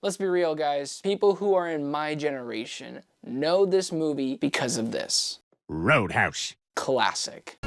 Let's be real, guys. People who are in my generation know this movie because of this. Roadhouse. Classic.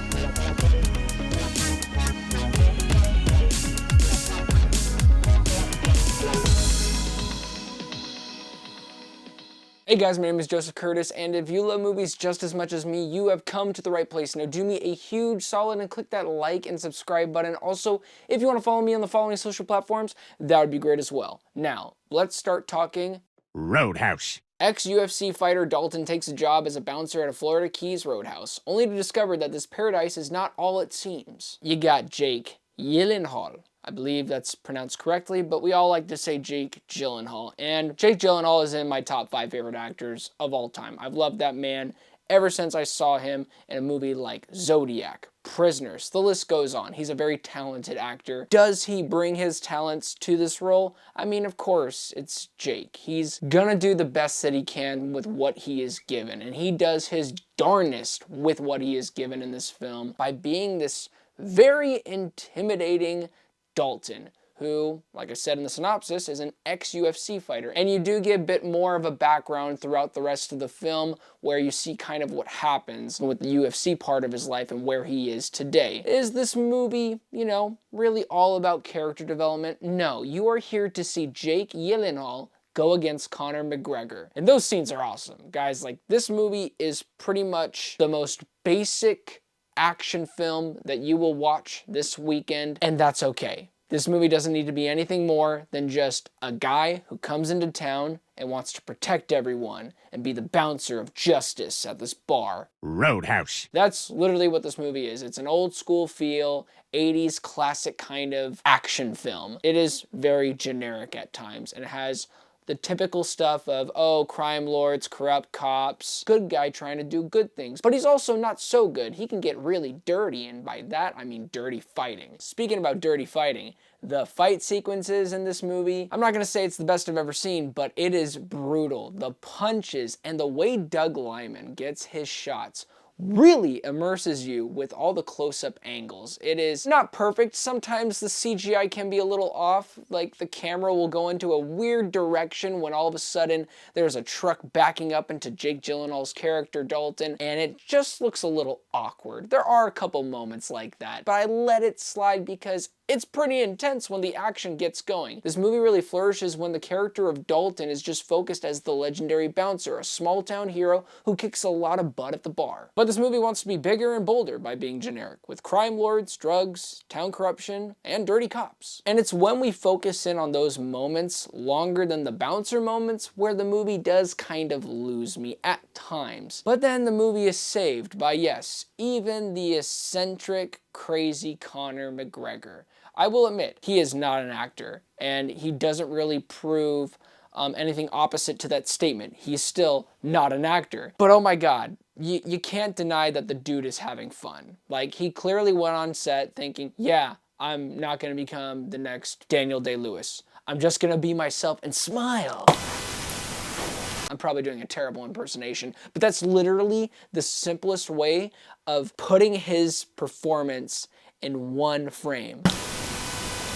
Hey guys, my name is Joseph Curtis, and if you love movies just as much as me, you have come to the right place. Now do me a huge solid and click that like and subscribe button. Also, if you want to follow me on the following social platforms, that would be great as well. Now, let's start talking Roadhouse. Ex-UFC fighter Dalton takes a job as a bouncer at a Florida Keys roadhouse, only to discover that this paradise is not all it seems. You got Jake Gyllenhaal. I believe that's pronounced correctly, but we all like to say Jake Gyllenhaal. And Jake Gyllenhaal is in my top 5 favorite actors of all time. I've loved that man ever since I saw him in a movie like Zodiac, Prisoners, the list goes on. He's a very talented actor. Does he bring his talents to this role? I mean, of course, it's Jake. He's gonna do the best that he can with what he is given, and he does his darnest with what he is given in this film by being this very intimidating Dalton, who, like I said in the synopsis, is an ex-UFC fighter. And you do get a bit more of a background throughout the rest of the film where you see kind of what happens with the UFC part of his life and where he is today. Is this movie, you know, really all about character development? No, you are here to see Jake Gyllenhaal go against Conor McGregor. And those scenes are awesome. Guys, like, this movie is pretty much the most basic action film that you will watch this weekend, and that's okay. This movie doesn't need to be anything more than just a guy who comes into town and wants to protect everyone and be the bouncer of justice at this bar. Roadhouse. That's literally what this movie is. It's an old school feel, 80s classic kind of action film. It is very generic at times, and it has the typical stuff of, oh, crime lords, corrupt cops, good guy trying to do good things. But he's also not so good. He can get really dirty, and by that, I mean dirty fighting. Speaking about dirty fighting, the fight sequences in this movie, I'm not gonna say it's the best I've ever seen, but it is brutal. The punches and the way Doug Liman gets his shots really immerses you with all the close-up angles. It is not perfect. Sometimes the CGI can be a little off, like the camera will go into a weird direction when all of a sudden there's a truck backing up into Jake Gyllenhaal's character Dalton, and it just looks a little awkward. There are a couple moments like that, but I let it slide because it's pretty intense when the action gets going. This movie really flourishes when the character of Dalton is just focused as the legendary bouncer, a small town hero who kicks a lot of butt at the bar. But this movie wants to be bigger and bolder by being generic, with crime lords, drugs, town corruption, and dirty cops. And it's when we focus in on those moments longer than the bouncer moments where the movie does kind of lose me at times. But then the movie is saved by, yes, even the eccentric, crazy Conor McGregor. I will admit, he is not an actor, and he doesn't really prove anything opposite to that statement. He's still not an actor. But oh my god, you can't deny that the dude is having fun. Like, he clearly went on set thinking, yeah, I'm not going to become the next Daniel Day-Lewis. I'm just going to be myself and smile. I'm probably doing a terrible impersonation, but that's literally the simplest way of putting his performance in one frame.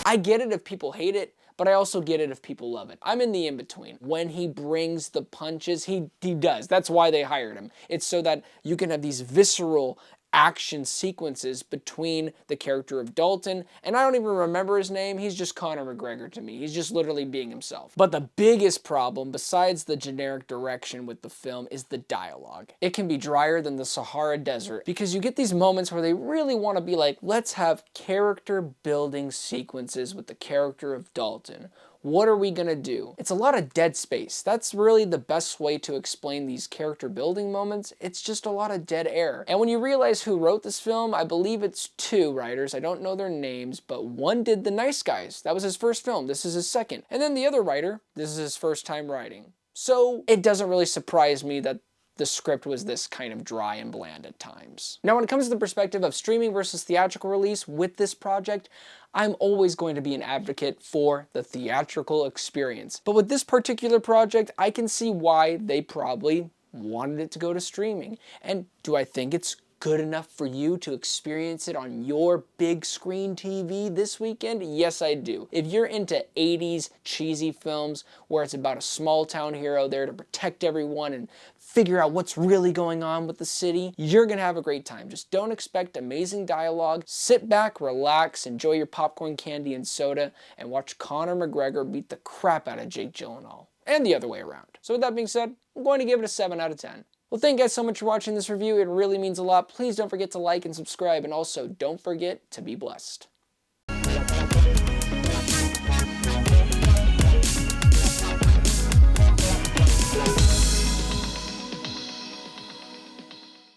I get it if people hate it, but I also get it if people love it. I'm in the in-between. When he brings the punches, he does. That's why they hired him. It's so that you can have these visceral action sequences between the character of Dalton, and I don't even remember his name. He's just Conor McGregor to me. He's just literally being himself. But the biggest problem, besides the generic direction with the film, is the dialogue. It can be drier than the Sahara Desert because you get these moments where they really want to be like, let's have character building sequences with the character of Dalton. What are we gonna do? It's a lot of dead space. That's really the best way to explain these character building moments. It's just a lot of dead air. And when you realize who wrote this film, I believe it's 2 writers. I don't know their names, but one did The Nice Guys. That was his first film. This is his second. And then the other writer, this is his first time writing. So it doesn't really surprise me that the script was this kind of dry and bland at times. Now, when it comes to the perspective of streaming versus theatrical release with this project, I'm always going to be an advocate for the theatrical experience. But with this particular project, I can see why they probably wanted it to go to streaming. And do I think it's good enough for you to experience it on your big screen TV this weekend? Yes, I do. If you're into 80s cheesy films where it's about a small town hero there to protect everyone and figure out what's really going on with the city, you're gonna have a great time. Just don't expect amazing dialogue. Sit back, relax, enjoy your popcorn, candy, and soda, and watch Conor McGregor beat the crap out of Jake Gyllenhaal. And the other way around. So with that being said, I'm going to give it a 7 out of 10. Well, thank you guys so much for watching this review. It really means a lot. Please don't forget to like and subscribe, and also don't forget to be blessed.